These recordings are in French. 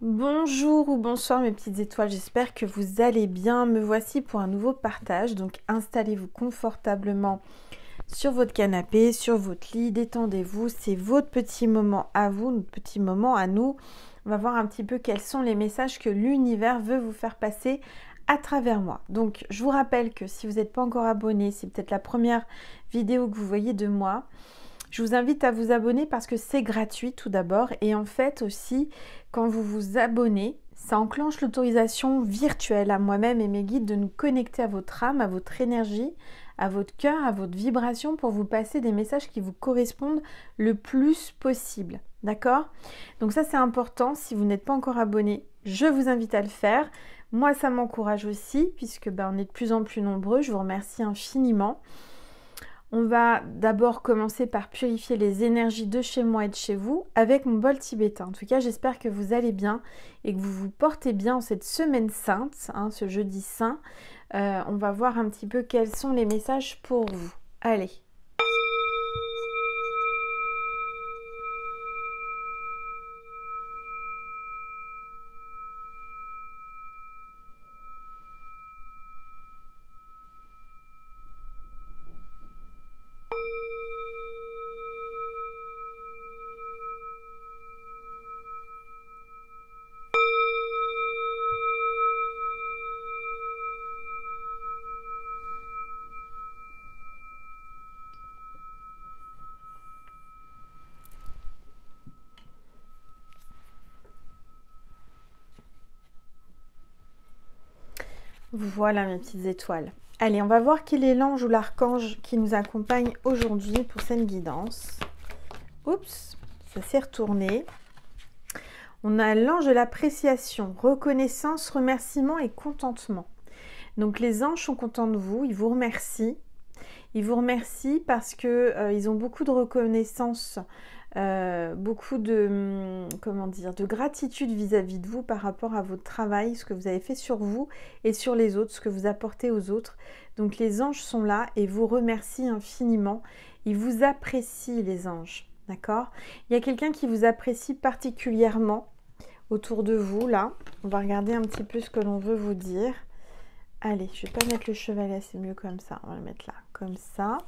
Bonjour ou bonsoir mes petites étoiles, j'espère que vous allez bien. Me voici pour un nouveau partage, donc installez-vous confortablement sur votre canapé, sur votre lit, détendez-vous, c'est votre petit moment à vous, notre petit moment à nous. On va voir un petit peu quels sont les messages que l'univers veut vous faire passer à travers moi. Donc je vous rappelle que si vous n'êtes pas encore abonné, c'est peut-être la première vidéo que vous voyez de moi, je vous invite à vous abonner parce que c'est gratuit tout d'abord. Et en fait aussi, quand vous vous abonnez, ça enclenche l'autorisation virtuelle à moi-même et mes guides de nous connecter à votre âme, à votre énergie, à votre cœur, à votre vibration pour vous passer des messages qui vous correspondent le plus possible. D'accord? Donc ça c'est important. Si vous n'êtes pas encore abonné, je vous invite à le faire. Moi ça m'encourage aussi puisque on est de plus en plus nombreux. Je vous remercie infiniment. On va d'abord commencer par purifier les énergies de chez moi et de chez vous avec mon bol tibétain. En tout cas, j'espère que vous allez bien et que vous vous portez bien en cette semaine sainte, ce jeudi saint. On va voir un petit peu quels sont les messages pour vous. Allez. Voilà mes petites étoiles. Allez, on va voir quel est l'ange ou l'archange qui nous accompagne aujourd'hui pour cette guidance. Oups, ça s'est retourné. On a l'ange de l'appréciation, reconnaissance, remerciement et contentement. Donc les anges sont contents de vous, ils vous remercient. Ils vous remercient parce que ils ont beaucoup de reconnaissance, beaucoup de, de gratitude vis-à-vis de vous par rapport à votre travail, ce que vous avez fait sur vous et sur les autres, ce que vous apportez aux autres. Donc les anges sont là et vous remercient infiniment. Ils vous apprécient les anges, d'accord? Il y a quelqu'un qui vous apprécie particulièrement autour de vous, là. On va regarder un petit peu ce que l'on veut vous dire. Allez, je vais pas mettre le chevalet, c'est mieux comme ça. On va le mettre là, comme ça.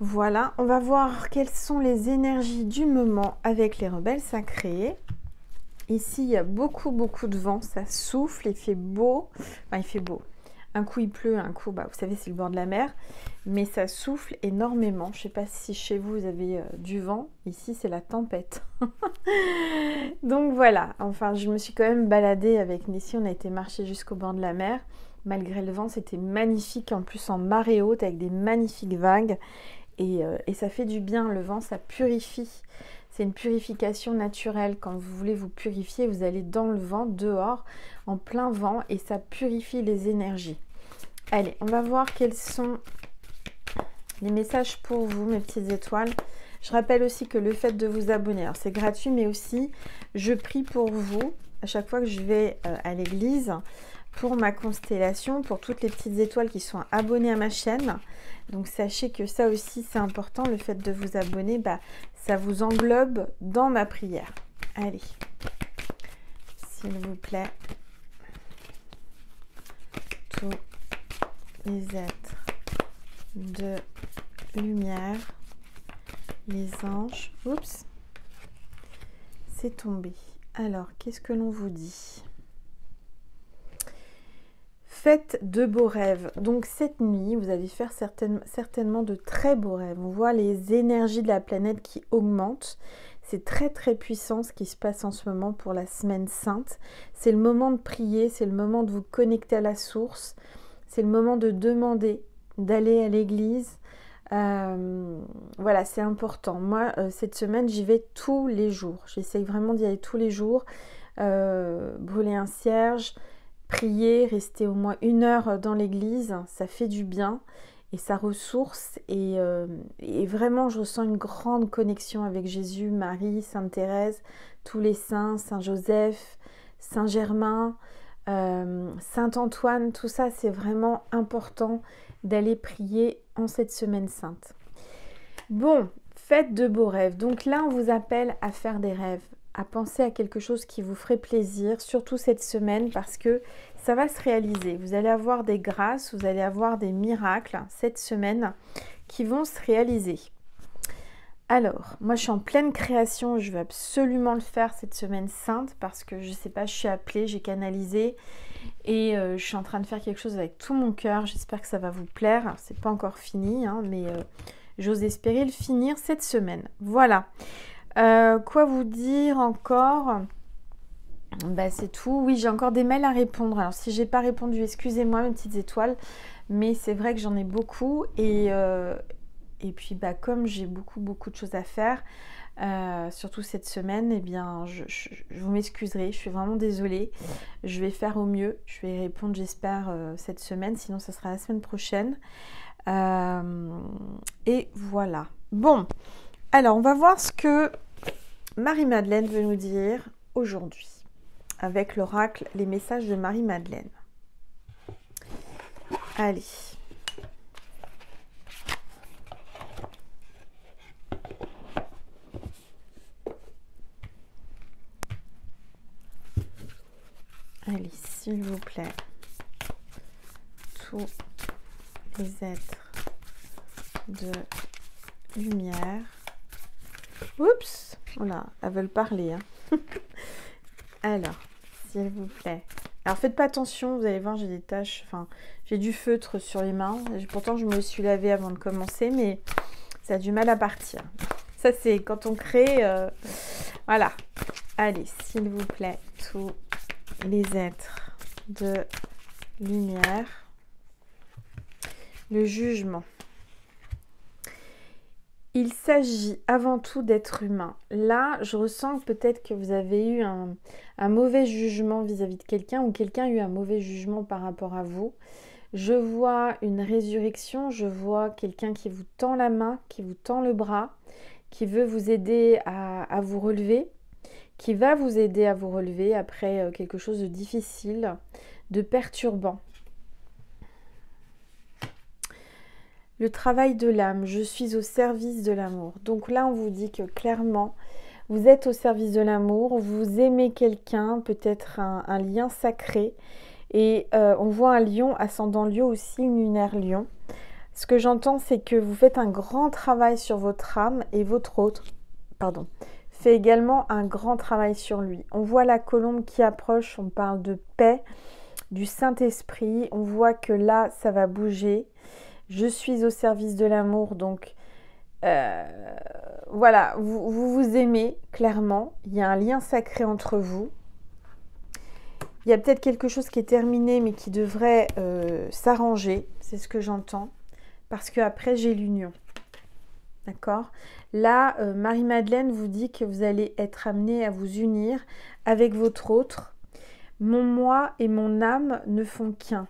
Voilà, on va voir quelles sont les énergies du moment avec les rebelles sacrés. Ici, il y a beaucoup de vent, ça souffle, il fait beau. Enfin, il fait beau. Un coup, il pleut, un coup, vous savez, c'est le bord de la mer. Mais ça souffle énormément. Je ne sais pas si chez vous, vous avez du vent. Ici, c'est la tempête. Donc voilà, enfin, je me suis quand même baladée avec Nessie. On a été marcher jusqu'au bord de la mer. Malgré le vent, c'était magnifique. En plus, en marée haute, avec des magnifiques vagues. Et ça fait du bien. Le vent, ça purifie. C'est une purification naturelle. Quand vous voulez vous purifier, vous allez dans le vent, dehors, en plein vent. Et ça purifie les énergies. Allez, on va voir quels sont les messages pour vous, mes petites étoiles. Je rappelle aussi que le fait de vous abonner, alors c'est gratuit, mais aussi je prie pour vous à chaque fois que je vais à l'église pour ma constellation, pour toutes les petites étoiles qui sont abonnées à ma chaîne. Donc sachez que ça aussi c'est important, le fait de vous abonner, ça vous englobe dans ma prière. Allez, s'il vous plaît, tous les êtres de lumière, les anges. Oups, c'est tombé. Alors, qu'est-ce que l'on vous dit? Faites de beaux rêves. Donc cette nuit, vous allez faire certainement de très beaux rêves. On voit les énergies de la planète qui augmentent. C'est très puissant ce qui se passe en ce moment pour la semaine sainte. C'est le moment de prier, c'est le moment de vous connecter à la source. C'est le moment de demander, d'aller à l'église. Voilà, c'est important. Moi, cette semaine, j'y vais tous les jours. J'essaye vraiment d'y aller tous les jours. Brûler un cierge, prier, rester au moins 1 heure dans l'église, ça fait du bien et ça ressource. Et vraiment, je ressens une grande connexion avec Jésus, Marie, Sainte Thérèse, tous les saints, Saint Joseph, Saint Germain, Saint Antoine. Tout ça, c'est vraiment important d'aller prier en cette semaine sainte. Bon, faites de beaux rêves. Donc là, on vous appelle à faire des rêves, à penser à quelque chose qui vous ferait plaisir, surtout cette semaine, parce que ça va se réaliser. Vous allez avoir des grâces, vous allez avoir des miracles cette semaine qui vont se réaliser. Alors, moi je suis en pleine création, je veux absolument le faire cette semaine sainte parce que je sais pas, je suis appelée, j'ai canalisé et je suis en train de faire quelque chose avec tout mon cœur. J'espère que ça va vous plaire. C'est pas encore fini, hein, mais j'ose espérer le finir cette semaine. Voilà. Quoi vous dire encore? Bah, c'est tout. Oui, j'ai encore des mails à répondre. Alors si j'ai pas répondu, excusez-moi mes petites étoiles, mais c'est vrai que j'en ai beaucoup et puis bah, comme j'ai beaucoup de choses à faire, surtout cette semaine, eh bien je vous m'excuserez, je suis vraiment désolée. Je vais faire au mieux. Je vais répondre, j'espère, cette semaine, sinon ça sera la semaine prochaine. Et voilà. Bon, alors on va voir ce que Marie-Madeleine veut nous dire aujourd'hui avec l'oracle, les messages de Marie-Madeleine. Allez. Allez, s'il vous plaît. Tous les êtres de lumière. Oups, voilà, elles veulent parler. Hein. Alors, s'il vous plaît. Alors, faites pas attention, vous allez voir, j'ai des taches, enfin, j'ai du feutre sur les mains. Pourtant, je me suis lavée avant de commencer, mais ça a du mal à partir. Ça, c'est quand on crée... voilà. Allez, s'il vous plaît, tous les êtres de lumière. Le jugement. Il s'agit avant tout d'être humain. Là, je ressens peut-être que vous avez eu un mauvais jugement vis-à-vis de quelqu'un ou quelqu'un a eu un mauvais jugement par rapport à vous. Je vois une résurrection, je vois quelqu'un qui vous tend la main, qui vous tend le bras, qui veut vous aider à vous relever, qui va vous aider à vous relever après quelque chose de difficile, de perturbant. Le travail de l'âme, je suis au service de l'amour. Donc là, on vous dit que clairement, vous êtes au service de l'amour, vous aimez quelqu'un, peut-être un lien sacré. Et on voit un lion, ascendant lion aussi, lunaire lion. Ce que j'entends, c'est que vous faites un grand travail sur votre âme et votre autre, fait également un grand travail sur lui. On voit la colombe qui approche, on parle de paix, du Saint-Esprit. On voit que là, ça va bouger. Je suis au service de l'amour, donc voilà, vous aimez clairement, il y a un lien sacré entre vous. Il y a peut-être quelque chose qui est terminé mais qui devrait s'arranger, c'est ce que j'entends, parce qu'après j'ai l'union. D'accord? Là, Marie-Madeleine vous dit que vous allez être amené à vous unir avec votre autre. Mon moi et mon âme ne font qu'un.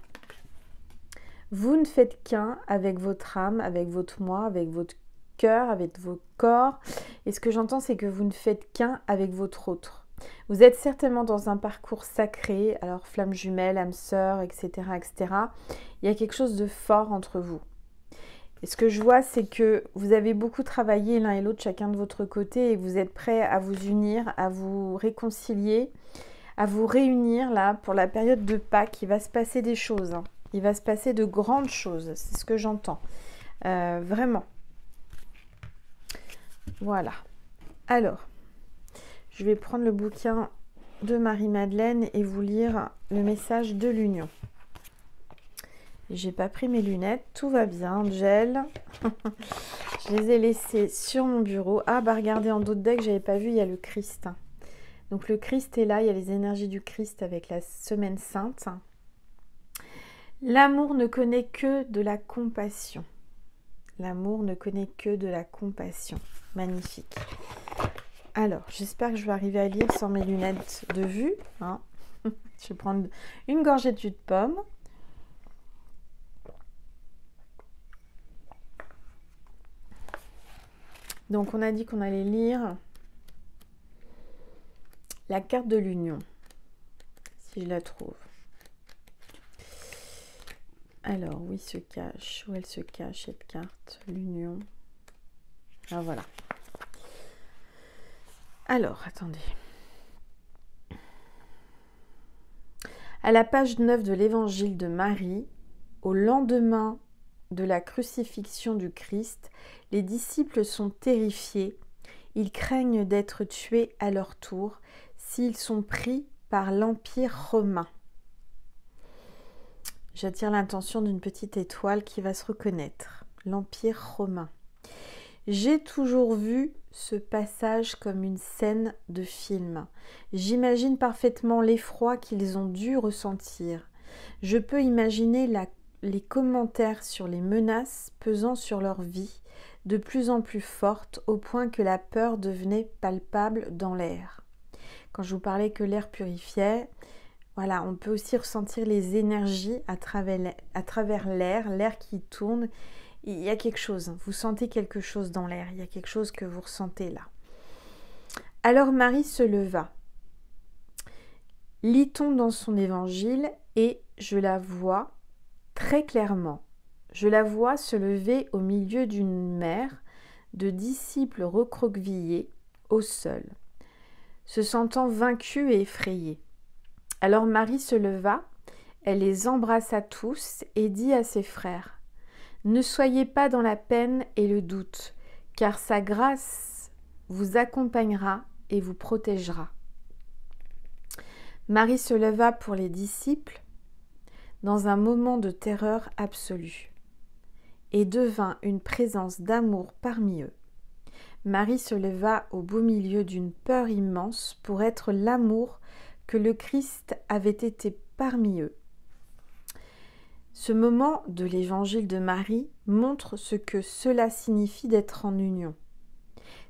Vous ne faites qu'un avec votre âme, avec votre moi, avec votre cœur, avec vos corps. Et ce que j'entends, c'est que vous ne faites qu'un avec votre autre. Vous êtes certainement dans un parcours sacré, alors flamme jumelle, âme sœur, etc., etc. Il y a quelque chose de fort entre vous. Et ce que je vois, c'est que vous avez beaucoup travaillé l'un et l'autre, chacun de votre côté, et vous êtes prêts à vous unir, à vous réconcilier, à vous réunir là pour la période de Pâques. Il va se passer des choses, hein. Il va se passer de grandes choses, c'est ce que j'entends. Vraiment. Voilà. Alors, je vais prendre le bouquin de Marie-Madeleine et vous lire le message de l'union. J'ai pas pris mes lunettes, tout va bien, gel. Je les ai laissées sur mon bureau. Ah bah regardez, en dos de deck, j'avais pas vu, il y a le Christ. Donc le Christ est là, il y a les énergies du Christ avec la semaine sainte. L'amour ne connaît que de la compassion. L'amour ne connaît que de la compassion. Magnifique. Alors, j'espère que je vais arriver à lire sans mes lunettes de vue. Hein. Je vais prendre une gorgée de jus de pomme. Donc, on a dit qu'on allait lire la carte de l'union, si je la trouve. Alors, où il se cache? Où elle se cache, cette carte? L'union. Ah, voilà. Alors, attendez. À la page 9 de l'évangile de Marie, au lendemain de la crucifixion du Christ, les disciples sont terrifiés. Ils craignent d'être tués à leur tour s'ils sont pris par l'Empire romain. J'attire l'attention d'une petite étoile qui va se reconnaître. L'Empire romain. J'ai toujours vu ce passage comme une scène de film. J'imagine parfaitement l'effroi qu'ils ont dû ressentir. Je peux imaginer les commentaires sur les menaces pesant sur leur vie, de plus en plus fortes, au point que la peur devenait palpable dans l'air. Quand je vous parlais que l'air purifiait, voilà, on peut aussi ressentir les énergies à travers l'air qui tourne. Il y a quelque chose, vous sentez quelque chose dans l'air, il y a quelque chose que vous ressentez là. Alors Marie se leva. Lit-on dans son évangile et je la vois très clairement. Je la vois se lever au milieu d'une mer de disciples recroquevillés au sol, se sentant vaincus et effrayés. Alors Marie se leva, elle les embrassa tous et dit à ses frères: ne soyez pas dans la peine et le doute, car sa grâce vous accompagnera et vous protégera. Marie se leva pour les disciples dans un moment de terreur absolue et devint une présence d'amour parmi eux. Marie se leva au beau milieu d'une peur immense pour être l'amour que le Christ avait été parmi eux. Ce moment de l'évangile de Marie montre ce que cela signifie d'être en union.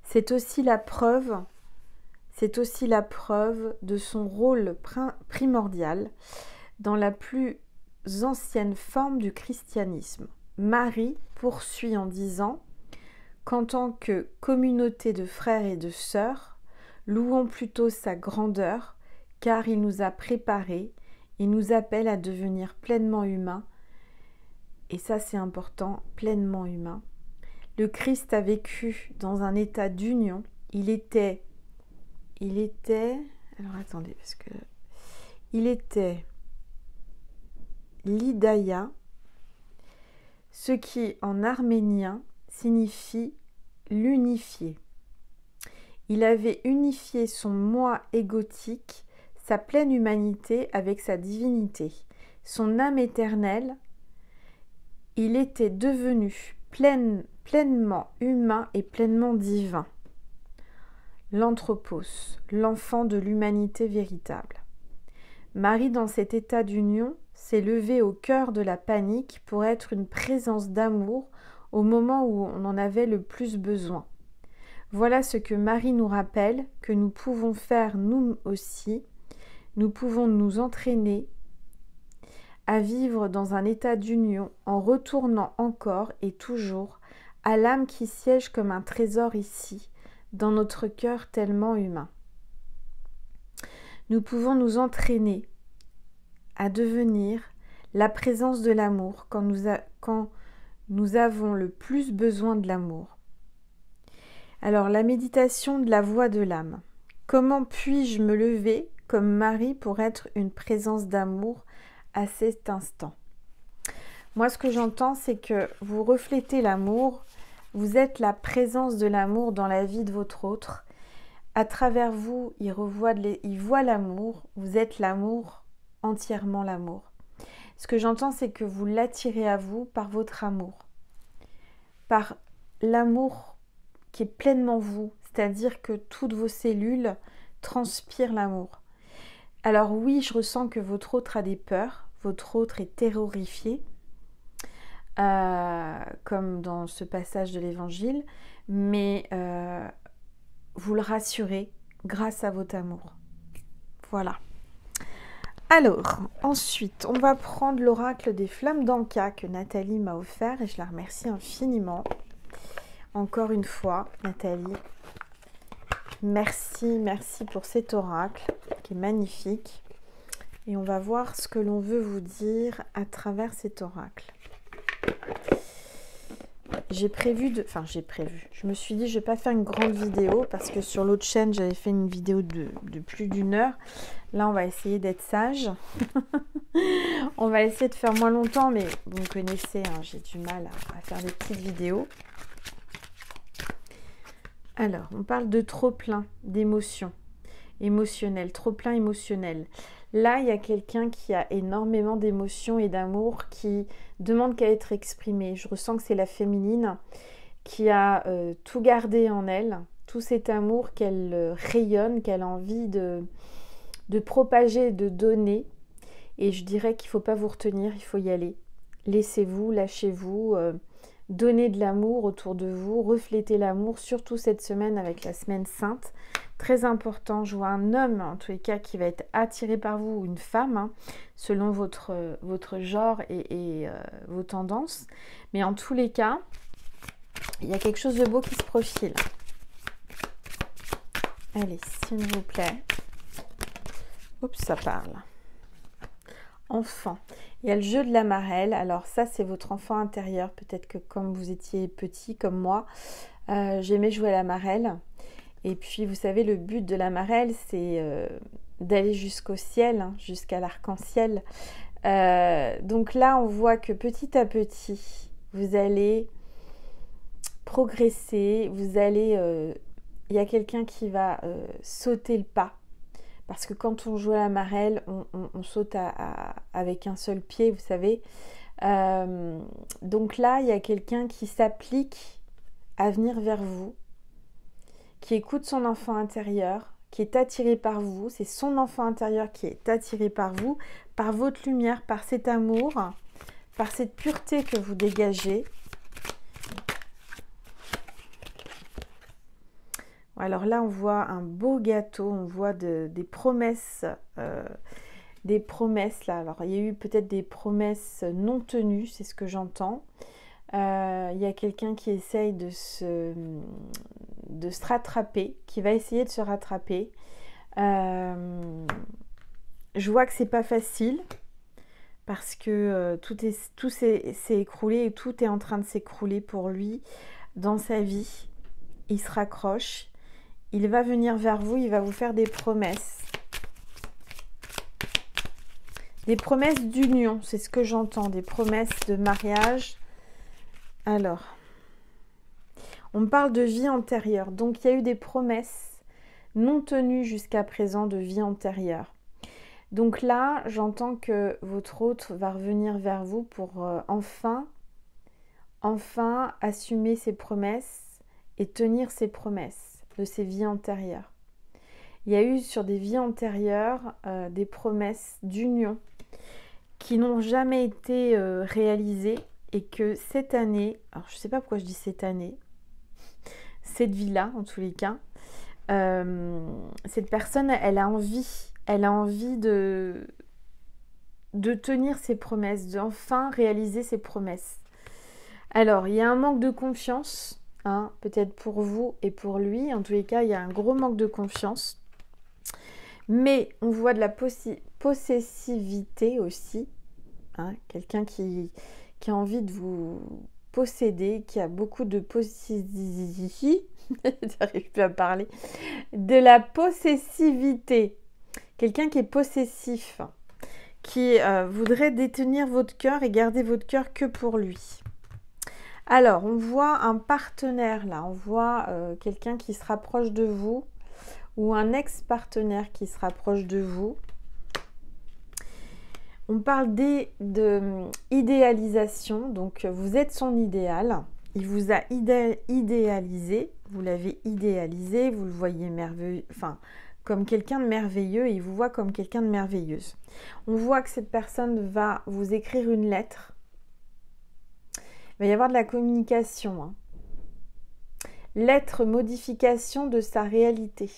C'est aussi la preuve de son rôle primordial dans la plus ancienne forme du christianisme. Marie poursuit en disant qu'en tant que communauté de frères et de sœurs, louons plutôt sa grandeur, car il nous a préparés, il nous appelle à devenir pleinement humains. Et ça c'est important, pleinement humain. Le Christ a vécu dans un état d'union. Il était l'Idaya, ce qui en arménien signifie l'unifié. Il avait unifié son moi égotique, sa pleine humanité avec sa divinité, son âme éternelle. Il était devenu pleinement humain et pleinement divin. L'anthropos, l'enfant de l'humanité véritable. Marie, dans cet état d'union, s'est levée au cœur de la panique pour être une présence d'amour au moment où on en avait le plus besoin. Voilà ce que Marie nous rappelle que nous pouvons faire nous aussi. Nous pouvons nous entraîner à vivre dans un état d'union en retournant encore et toujours à l'âme qui siège comme un trésor ici, dans notre cœur tellement humain. Nous pouvons nous entraîner à devenir la présence de l'amour quand nous avons le plus besoin de l'amour. Alors, la méditation de la voix de l'âme. Comment puis-je me lever comme Marie pour être une présence d'amour à cet instant? Moi, ce que j'entends, c'est que vous reflétez l'amour, vous êtes la présence de l'amour dans la vie de votre autre. À travers vous, il voit l'amour, vous êtes l'amour, entièrement l'amour. Ce que j'entends, c'est que vous l'attirez à vous par votre amour, par l'amour qui est pleinement vous, c'est-à-dire que toutes vos cellules transpirent l'amour. Alors oui, je ressens que votre autre a des peurs, votre autre est terrorifié, comme dans ce passage de l'évangile, mais vous le rassurez grâce à votre amour. Voilà. Alors, ensuite, on va prendre l'oracle des flammes d'Anka que Nathalie m'a offert et je la remercie infiniment. Encore une fois, Nathalie, merci pour cet oracle qui est magnifique. Et on va voir ce que l'on veut vous dire à travers cet oracle. j'ai prévu de... Enfin, j'ai prévu. Je me suis dit, je vais pas faire une grande vidéo parce que sur l'autre chaîne, j'avais fait une vidéo de plus d'1 heure. Là, on va essayer d'être sage. On va essayer de faire moins longtemps, mais vous me connaissez, hein, j'ai du mal à faire des petites vidéos. Alors, on parle de trop-plein d'émotions émotionnelles, trop-plein émotionnel. Là, il y a quelqu'un qui a énormément d'émotions et d'amour qui demande qu'à être exprimé. Je ressens que c'est la féminine qui a tout gardé en elle, tout cet amour qu'elle rayonne, qu'elle a envie de propager, de donner. Et je dirais qu'il ne faut pas vous retenir, il faut y aller. Laissez-vous, lâchez-vous, donnez de l'amour autour de vous, reflétez l'amour, surtout cette semaine avec la semaine sainte. Très important, je vois un homme en tous les cas qui va être attiré par vous, ou une femme, hein, selon votre genre et vos tendances. Mais en tous les cas, il y a quelque chose de beau qui se profile. Allez, s'il vous plaît. Oups, ça parle. Enfant. Il y a le jeu de la marelle. Alors ça, c'est votre enfant intérieur. Peut-être que comme vous étiez petit, comme moi, j'aimais jouer à la marelle. Et puis, vous savez, le but de la marelle, c'est d'aller jusqu'au ciel, hein, jusqu'à l'arc-en-ciel. Donc là, on voit que petit à petit, vous allez progresser. Vous allez... il y a quelqu'un qui va sauter le pas. Parce que quand on joue à la marelle, on saute avec un seul pied, vous savez. Donc là, il y a quelqu'un qui s'applique à venir vers vous, qui écoute son enfant intérieur, qui est attiré par vous. C'est son enfant intérieur qui est attiré par vous, par votre lumière, par cet amour, par cette pureté que vous dégagez. Alors là, on voit un beau gâteau, on voit des promesses, là. Alors, il y a eu peut-être des promesses non tenues, c'est ce que j'entends. Il y a quelqu'un qui essaye de se rattraper, qui va essayer de se rattraper. Je vois que c'est pas facile parce que tout s'est écroulé et tout est en train de s'écrouler pour lui dans sa vie. Il se raccroche. Il va venir vers vous, il va vous faire des promesses. Des promesses d'union, c'est ce que j'entends, des promesses de mariage. Alors, on me parle de vie antérieure. Donc, il y a eu des promesses non tenues jusqu'à présent de vie antérieure. Donc là, j'entends que votre hôte va revenir vers vous pour enfin assumer ses promesses et tenir ses promesses de ses vies antérieures. Il y a eu sur des vies antérieures des promesses d'union qui n'ont jamais été réalisées et que cette année, alors je ne sais pas pourquoi je dis cette année, cette vie-là en tous les cas, cette personne, elle a envie de tenir ses promesses, d'enfin réaliser ses promesses. Alors, il y a un manque de confiance, hein, peut-être pour vous et pour lui. En tous les cas, il y a un gros manque de confiance. Mais on voit de la possessivité aussi. Hein, quelqu'un qui a envie de vous posséder, qui a beaucoup de possessivité. J'arrive plus à parler. De la possessivité. Quelqu'un qui est possessif, qui voudrait détenir votre cœur et garder votre cœur que pour lui. Alors, on voit un partenaire là, on voit quelqu'un qui se rapproche de vous ou un ex-partenaire qui se rapproche de vous. On parle d'idéalisation, donc vous êtes son idéal. Il vous a idéalisé, vous l'avez idéalisé, vous le voyez merveilleux, enfin, comme quelqu'un de merveilleux et il vous voit comme quelqu'un de merveilleuse. On voit que cette personne va vous écrire une lettre. Il va y avoir de la communication. Hein. Lettre, modification de sa réalité.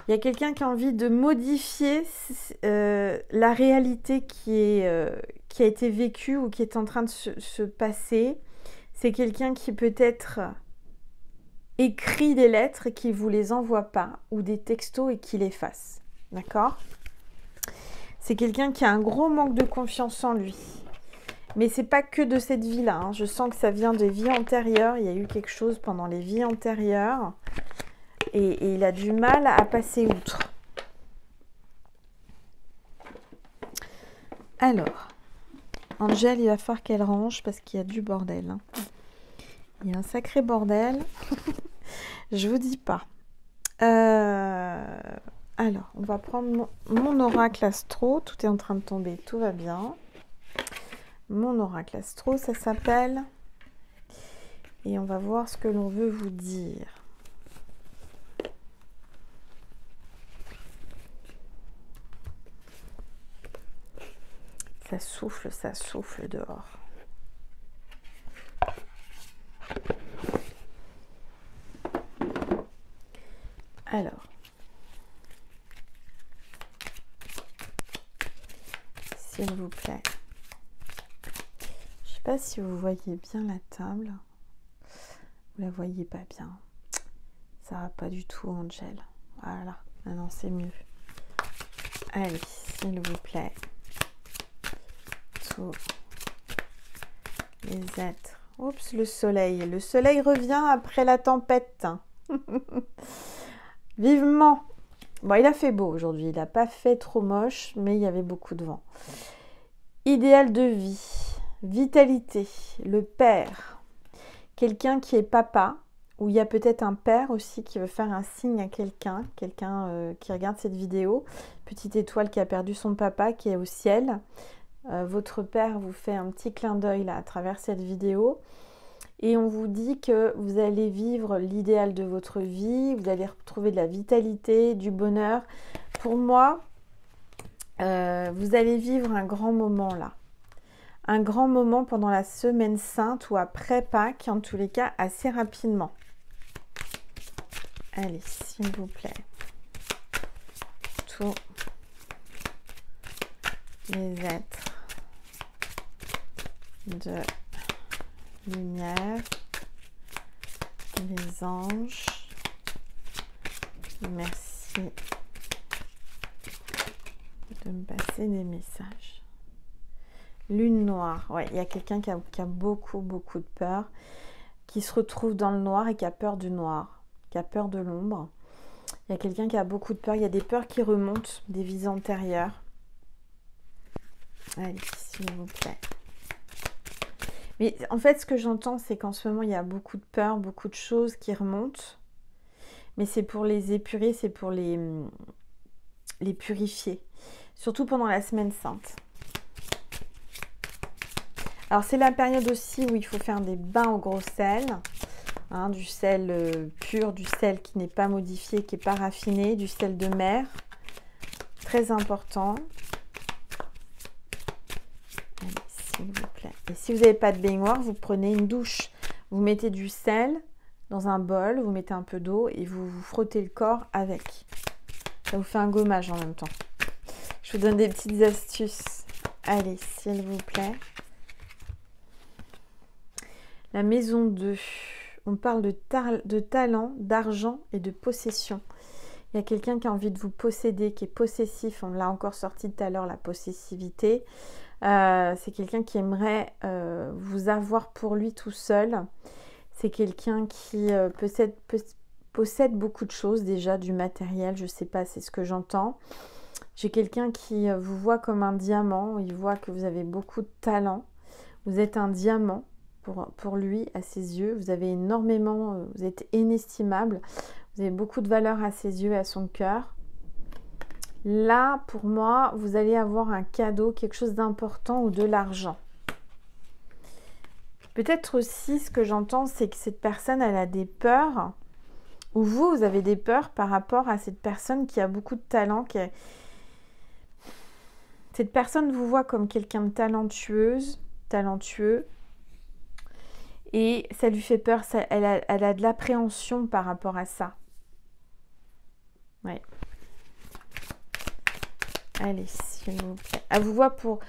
Il y a quelqu'un qui a envie de modifier la réalité qui a été vécue ou qui est en train de se passer. C'est quelqu'un qui peut-être écrit des lettres et qui ne vous les envoie pas, ou des textos et qui les efface. D'accord ? C'est quelqu'un qui a un gros manque de confiance en lui. Mais c'est pas que de cette vie-là, hein. Je sens que ça vient des vies antérieures. Il y a eu quelque chose pendant les vies antérieures. Et il a du mal à passer outre. Alors, Angèle, il va falloir qu'elle range parce qu'il y a du bordel, hein. Il y a un sacré bordel. Je vous dis pas. Alors, on va prendre mon oracle astro. Tout est en train de tomber, tout va bien. Mon oracle astro, ça s'appelle. Et on va voir ce que l'on veut vous dire. Ça souffle dehors. Alors, s'il vous plaît. Je sais pas si vous voyez bien la table. Vous la voyez pas bien. Ça va pas du tout, Angèle. Voilà, maintenant c'est mieux. Allez, s'il vous plaît. Tous les êtres. Oups, le soleil. Le soleil revient après la tempête. Vivement. Bon, il a fait beau aujourd'hui. Il n'a pas fait trop moche, mais il y avait beaucoup de vent. Idéal de vie. Vitalité. Le père. Quelqu'un qui est papa. Ou il y a peut-être un père aussi qui veut faire un signe à quelqu'un. Quelqu'un qui regarde cette vidéo. Petite étoile qui a perdu son papa, qui est au ciel. Votre père vous fait un petit clin d'œil là à travers cette vidéo. Et on vous dit que vous allez vivre l'idéal de votre vie, vous allez retrouver de la vitalité, du bonheur. Pour moi, vous allez vivre un grand moment là. Un grand moment pendant la semaine sainte ou après Pâques, en tous les cas, assez rapidement. Allez, s'il vous plaît. Tous les êtres de lumière, les anges, merci de me passer des messages. Lune noire, ouais, il y a quelqu'un qui a beaucoup de peur, qui se retrouve dans le noir et qui a peur du noir, qui a peur de l'ombre. Il y a quelqu'un qui a beaucoup de peur, il y a des peurs qui remontent des vies antérieures. Allez, s'il vous plaît. Mais en fait, ce que j'entends, c'est qu'en ce moment, il y a beaucoup de peur, beaucoup de choses qui remontent. Mais c'est pour les épurer, c'est pour les purifier. Surtout pendant la semaine sainte. Alors, c'est la période aussi où il faut faire des bains au gros sel. Hein, du sel pur, du sel qui n'est pas modifié, qui n'est pas raffiné, du sel de mer. Très important. Allez, s'il vous plaît. Et si vous n'avez pas de baignoire, vous prenez une douche. Vous mettez du sel dans un bol, vous mettez un peu d'eau et vous vous frottez le corps avec. Ça vous fait un gommage en même temps. Je vous donne des petites astuces. Allez, s'il vous plaît. La maison 2. On parle de talent, d'argent et de possession. Il y a quelqu'un qui a envie de vous posséder, qui est possessif. On l'a encore sorti tout à l'heure, la possessivité. C'est quelqu'un qui aimerait vous avoir pour lui tout seul. C'est quelqu'un qui possède beaucoup de choses, déjà du matériel, je ne sais pas, c'est ce que j'entends. J'ai quelqu'un qui vous voit comme un diamant, il voit que vous avez beaucoup de talent. Vous êtes un diamant pour lui, à ses yeux. Vous avez énormément, vous êtes inestimable. Vous avez beaucoup de valeur à ses yeux et à son cœur. Là, pour moi, vous allez avoir un cadeau, quelque chose d'important ou de l'argent. Peut-être aussi, ce que j'entends, c'est que cette personne, elle a des peurs, ou vous avez des peurs par rapport à cette personne qui a beaucoup de talent. Cette personne vous voit comme quelqu'un de talentueux, et ça lui fait peur, elle a de l'appréhension par rapport à ça. Ouais. Allez, s'il vous plaît. Elle vous voit pour...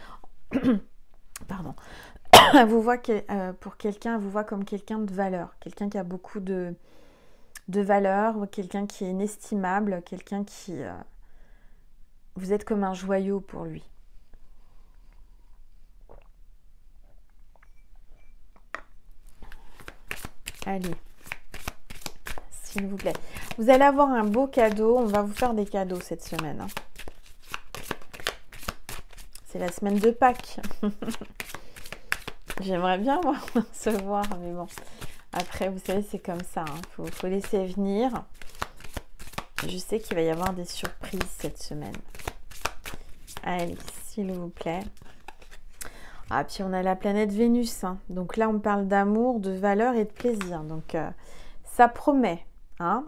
Pardon. Elle vous voit pour quelqu'un, elle vous voit comme quelqu'un de valeur. Quelqu'un qui a beaucoup de valeur, ou quelqu'un qui est inestimable, quelqu'un qui... Vous êtes comme un joyau pour lui. Allez, s'il vous plaît. Vous allez avoir un beau cadeau. On va vous faire des cadeaux cette semaine. Hein. C'est la semaine de Pâques. J'aimerais bien recevoir, mais bon. Après, vous savez, c'est comme ça. Hein. Faut laisser venir. Je sais qu'il va y avoir des surprises cette semaine. Allez, s'il vous plaît. Ah, puis on a la planète Vénus. Hein. Donc là, on parle d'amour, de valeur et de plaisir. Donc, ça promet. Hein.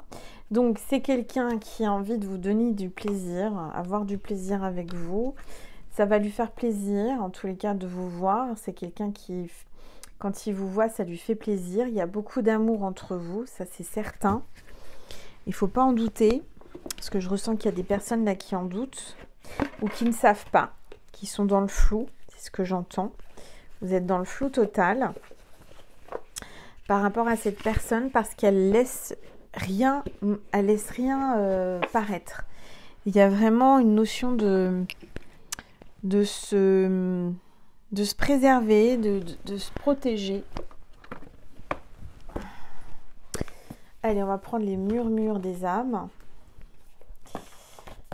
Donc, c'est quelqu'un qui a envie de vous donner du plaisir, avoir du plaisir avec vous. Ça va lui faire plaisir, en tous les cas, de vous voir. C'est quelqu'un qui, quand il vous voit, ça lui fait plaisir. Il y a beaucoup d'amour entre vous, ça c'est certain. Il ne faut pas en douter, parce que je ressens qu'il y a des personnes là qui en doutent, ou qui ne savent pas, qui sont dans le flou. C'est ce que j'entends. Vous êtes dans le flou total par rapport à cette personne, parce qu'elle laisse rien paraître. Il y a vraiment une notion de se préserver, de se protéger. Allez, on va prendre les murmures des âmes.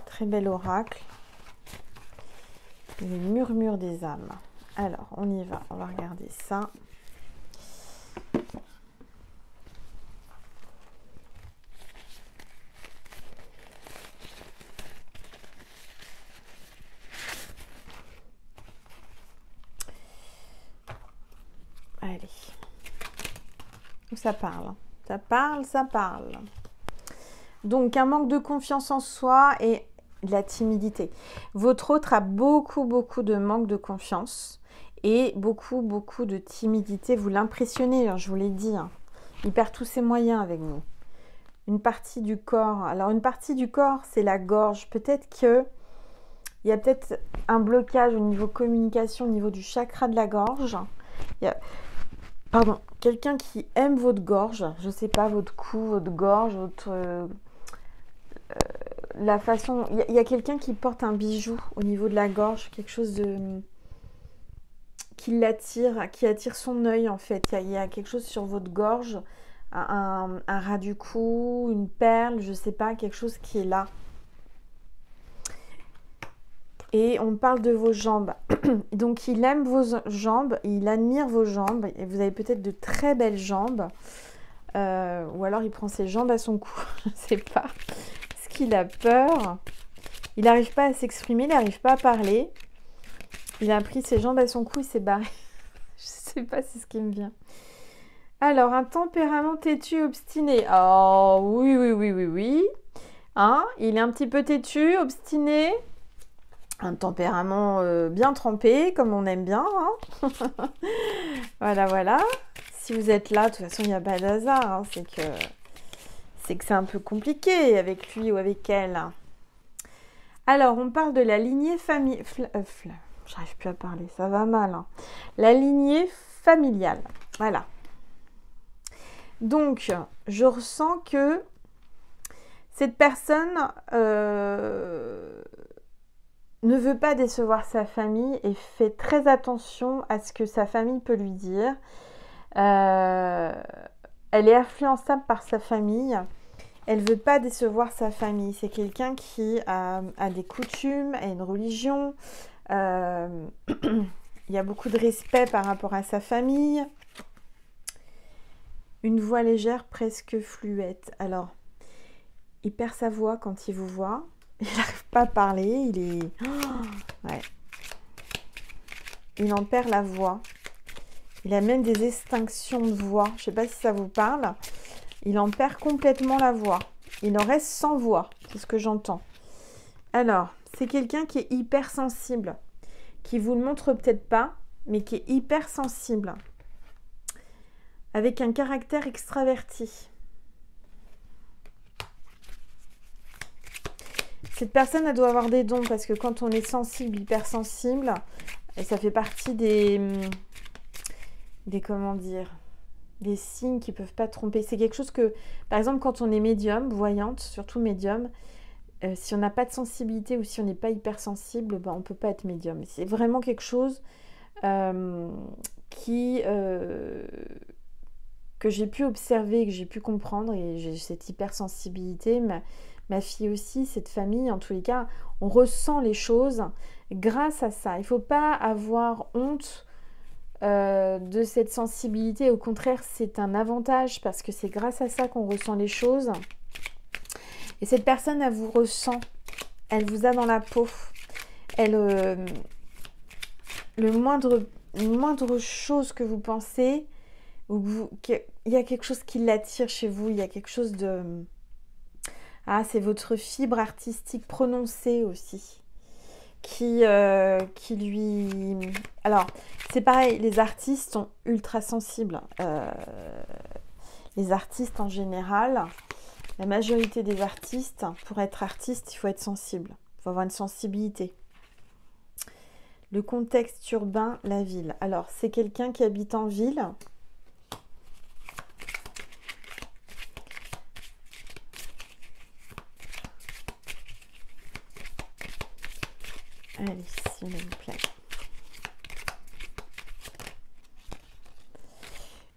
Très bel oracle. Les murmures des âmes. Alors, on y va. On va regarder ça. Allez. Ça parle. Ça parle, ça parle. Donc, un manque de confiance en soi et de la timidité. Votre autre a beaucoup de manque de confiance et beaucoup de timidité. Vous l'impressionnez, je vous l'ai dit. Hein. Il perd tous ses moyens avec vous. Une partie du corps. Alors, une partie du corps, c'est la gorge. Peut-être que il y a peut-être un blocage au niveau communication, au niveau du chakra de la gorge. Il y a... Pardon, quelqu'un qui aime votre gorge, je ne sais pas, votre cou, votre gorge, votre... la façon... Il y a quelqu'un qui porte un bijou au niveau de la gorge, quelque chose de... qui l'attire, qui attire son œil en fait. Il y a quelque chose sur votre gorge, un ras du cou, une perle, je ne sais pas, quelque chose qui est là. Et on parle de vos jambes. Donc, il aime vos jambes, il admire vos jambes. Et vous avez peut-être de très belles jambes. Ou alors, il prend ses jambes à son cou. Je ne sais pas. Est-ce qu'il a peur? Il n'arrive pas à s'exprimer, il n'arrive pas à parler. Il a pris ses jambes à son cou, il s'est barré. Je ne sais pas, c'est ce qui me vient. Alors, un tempérament têtu, obstiné. Oh, oui. Hein, il est un petit peu têtu, obstiné. Un tempérament bien trempé, comme on aime bien. Hein. Voilà. Si vous êtes là, de toute façon, il n'y a pas d'hasard. Hein. C'est que c'est un peu compliqué avec lui ou avec elle. Alors, on parle de la lignée familiale. J'arrive plus à parler, ça va mal. Hein. La lignée familiale. Voilà. Donc, je ressens que cette personne... ne veut pas décevoir sa famille et fait très attention à ce que sa famille peut lui dire. Elle est influençable par sa famille. Elle ne veut pas décevoir sa famille. C'est quelqu'un qui a des coutumes, a une religion. Il y a beaucoup de respect par rapport à sa famille. Une voix légère, presque fluette. Alors, il perd sa voix quand il vous voit. Il n'arrive pas à parler, il est... ouais. Il en perd la voix. Il a même des extinctions de voix. Je ne sais pas si ça vous parle. Il en perd complètement la voix. Il en reste sans voix. C'est ce que j'entends. Alors, c'est quelqu'un qui est hypersensible. Qui vous le montre peut-être pas, mais qui est hypersensible. Avec un caractère extraverti. Cette personne, elle doit avoir des dons parce que quand on est sensible, hypersensible, et ça fait partie des comment dire, des signes qui ne peuvent pas tromper. C'est quelque chose que, par exemple, quand on est médium, voyante, surtout médium, si on n'a pas de sensibilité ou si on n'est pas hypersensible, ben, on ne peut pas être médium. C'est vraiment quelque chose qui que j'ai pu observer, que j'ai pu comprendre, et j'ai cette hypersensibilité, ma fille aussi, cette famille, en tous les cas, on ressent les choses grâce à ça. Il ne faut pas avoir honte de cette sensibilité. Au contraire, c'est un avantage parce que c'est grâce à ça qu'on ressent les choses. Et cette personne, elle vous ressent, elle vous a dans la peau. Elle, le moindre chose que vous pensez, il y a quelque chose qui l'attire chez vous, il y a quelque chose de... Ah, c'est votre fibre artistique prononcée aussi, qui lui... Alors, c'est pareil, les artistes sont ultra sensibles. Les artistes en général, la majorité des artistes, pour être artiste, il faut être sensible. Il faut avoir une sensibilité. Le contexte urbain, la ville. Alors, c'est quelqu'un qui habite en ville. Allez, s'il vous plaît.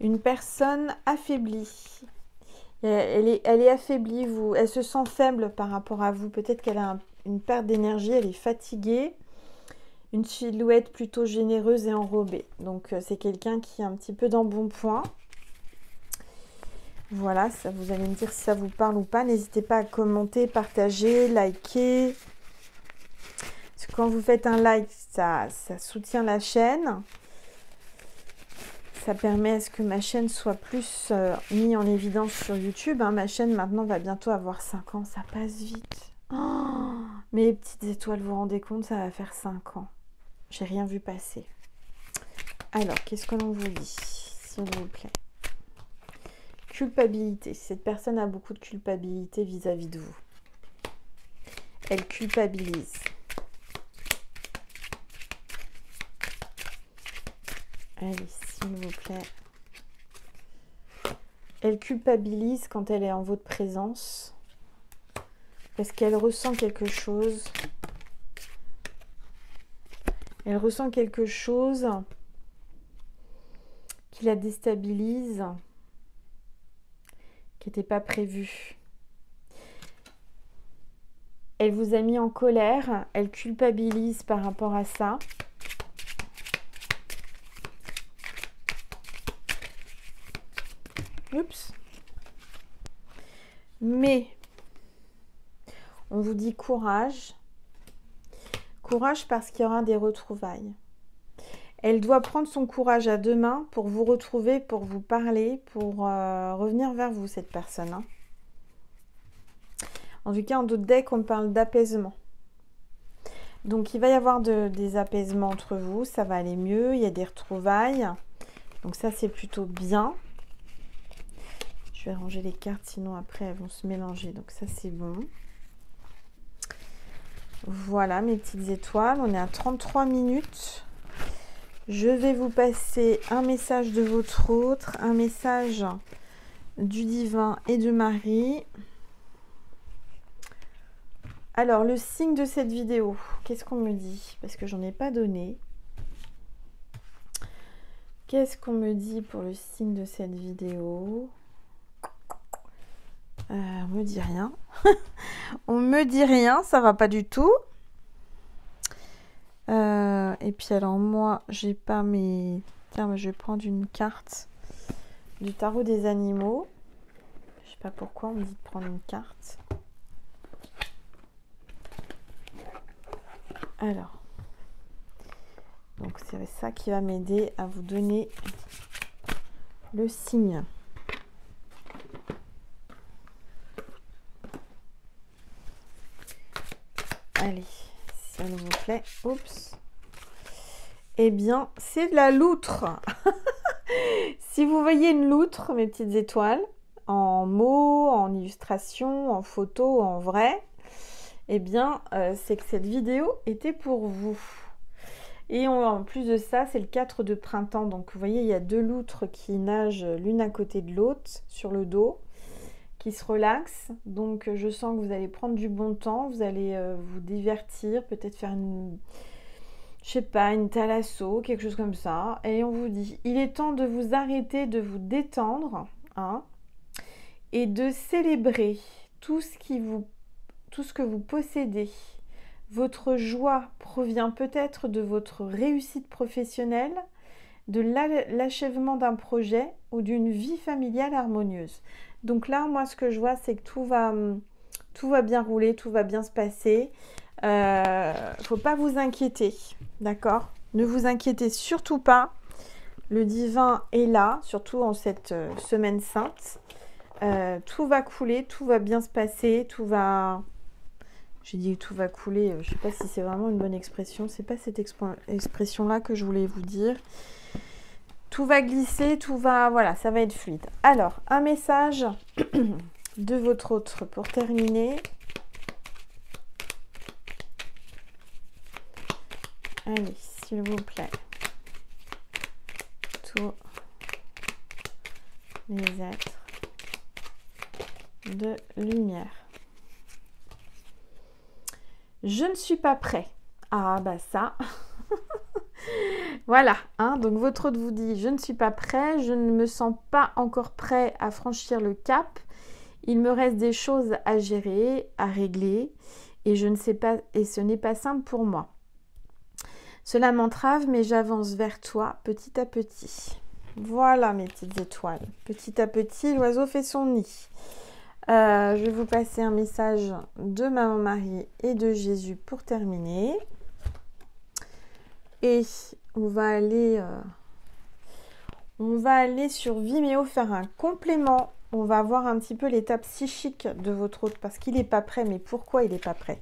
Une personne affaiblie. Elle est affaiblie, elle se sent faible par rapport à vous. Peut-être qu'elle a une perte d'énergie, elle est fatiguée. Une silhouette plutôt généreuse et enrobée. Donc, c'est quelqu'un qui est un petit peu d'embonpoint. Voilà, ça, vous allez me dire si ça vous parle ou pas. N'hésitez pas à commenter, partager, liker. Parce que quand vous faites un like, ça soutient la chaîne. Ça permet à ce que ma chaîne soit plus mise en évidence sur YouTube. Hein. Ma chaîne maintenant va bientôt avoir 5 ans. Ça passe vite. Oh, mes petites étoiles, vous vous rendez compte, ça va faire 5 ans. J'ai rien vu passer. Alors, qu'est-ce que l'on vous dit, s'il vous plaît? Culpabilité. Cette personne a beaucoup de culpabilité vis-à-vis de vous. Elle culpabilise. Allez, s'il vous plaît. Elle culpabilise quand elle est en votre présence. Parce qu'elle ressent quelque chose. Elle ressent quelque chose qui la déstabilise, qui n'était pas prévu. Elle vous a mis en colère, elle culpabilise par rapport à ça. Oups. Mais, on vous dit courage. Courage parce qu'il y aura des retrouvailles. Elle doit prendre son courage à deux mains pour vous retrouver, pour vous parler, pour revenir vers vous, cette personne. Hein. En tout cas, en d'autres decks, on parle d'apaisement. Donc, il va y avoir des apaisements entre vous. Ça va aller mieux. Il y a des retrouvailles. Donc, ça, c'est plutôt bien. Je vais ranger les cartes, sinon après, elles vont se mélanger. Donc, ça, c'est bon. Voilà, mes petites étoiles. On est à 33 minutes. Je vais vous passer un message de votre autre, un message du divin et de Marie. Alors, le signe de cette vidéo, qu'est-ce qu'on me dit? Parce que j'en ai pas donné. Qu'est-ce qu'on me dit pour le signe de cette vidéo? On me dit rien. On me dit rien, ça va pas du tout. Et puis alors moi, j'ai pas mes... Tiens, je vais prendre une carte du tarot des animaux. Je sais pas pourquoi on me dit de prendre une carte. Alors, donc c'est ça qui va m'aider à vous donner le signe. Allez, s'il vous plaît. Oups. Eh bien, c'est de la loutre. Si vous voyez une loutre, mes petites étoiles, en mots, en illustration, en photo, en vrai, eh bien, c'est que cette vidéo était pour vous. Et en plus de ça, c'est le 4 de printemps. Donc, vous voyez, il y a deux loutres qui nagent l'une à côté de l'autre sur le dos, qui se relaxent. Donc, je sens que vous allez prendre du bon temps. Vous allez vous divertir, peut-être faire une... Je sais pas, une thalasso, quelque chose comme ça. Et on vous dit, il est temps de vous arrêter, de vous détendre. hein, et de célébrer tout ce que vous possédez. Votre joie provient peut-être de votre réussite professionnelle, de l'achèvement d'un projet ou d'une vie familiale harmonieuse. Donc là, moi, ce que je vois, c'est que tout va bien rouler, tout va bien se passer. Faut pas vous inquiéter, d'accord? Ne vous inquiétez surtout pas. Le divin est là, surtout en cette semaine sainte. Tout va couler, tout va bien se passer, tout va... J'ai dit tout va couler, je sais pas si c'est vraiment une bonne expression. C'est pas cette expression-là que je voulais vous dire. Tout va glisser, tout va... Voilà, ça va être fluide. Alors, un message de votre autre pour terminer. Allez, s'il vous plaît. Tous les êtres de lumière. Je ne suis pas prêt. Ah bah ça. Voilà, hein, donc votre hôte vous dit, je ne suis pas prêt, je ne me sens pas encore prêt à franchir le cap. Il me reste des choses à gérer, à régler, et je ne sais pas, et ce n'est pas simple pour moi. Cela m'entrave, mais j'avance vers toi petit à petit. Voilà mes petites étoiles. Petit à petit, l'oiseau fait son nid. Je vais vous passer un message de Maman Marie et de Jésus pour terminer. Et on va aller sur Vimeo faire un complément. On va voir un petit peu l'état psychique de votre hôte parce qu'il n'est pas prêt. Mais pourquoi il n'est pas prêt?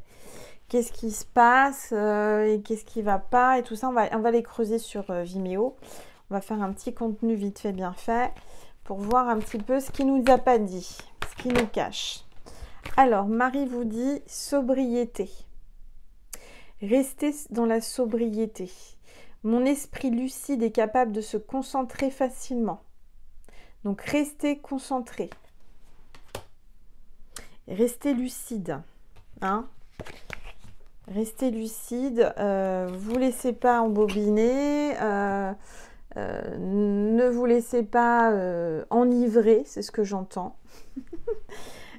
Qu'est-ce qui se passe et qu'est-ce qui ne va pas et tout ça, on va les creuser sur Vimeo. On va faire un petit contenu vite fait, bien fait pour voir un petit peu ce qu'il ne nous a pas dit, ce qu'il nous cache. Alors, Marie vous dit sobriété. Restez dans la sobriété. Mon esprit lucide est capable de se concentrer facilement. Donc, restez concentré. Restez lucide. Hein? Restez lucide. Vous ne laissez pas embobiner. Ne vous laissez pas enivrer. C'est ce que j'entends.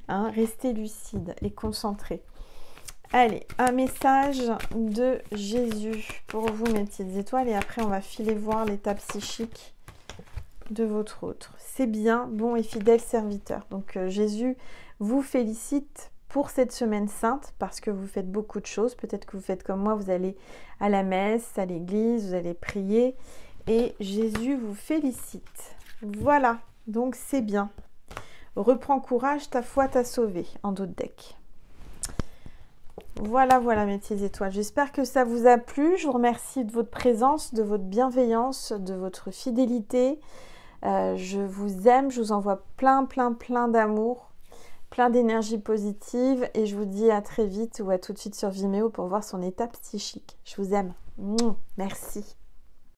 Hein? Restez lucide et concentré. Allez, un message de Jésus pour vous, mes petites étoiles. Et après, on va filer voir l'état psychique de votre autre. C'est bien, bon et fidèle serviteur. Donc, Jésus vous félicite pour cette semaine sainte parce que vous faites beaucoup de choses. Peut-être que vous faites comme moi, vous allez à la messe, à l'église, vous allez prier. Et Jésus vous félicite. Voilà, donc c'est bien. Reprends courage, ta foi t'a sauvé, en d'autres decks. Voilà mes petites étoiles. J'espère que ça vous a plu. Je vous remercie de votre présence, de votre bienveillance, de votre fidélité. Je vous aime, je vous envoie plein d'amour, plein d'énergie positive. Et je vous dis à très vite ou à tout de suite sur Vimeo pour voir son état psychique. Je vous aime. Merci.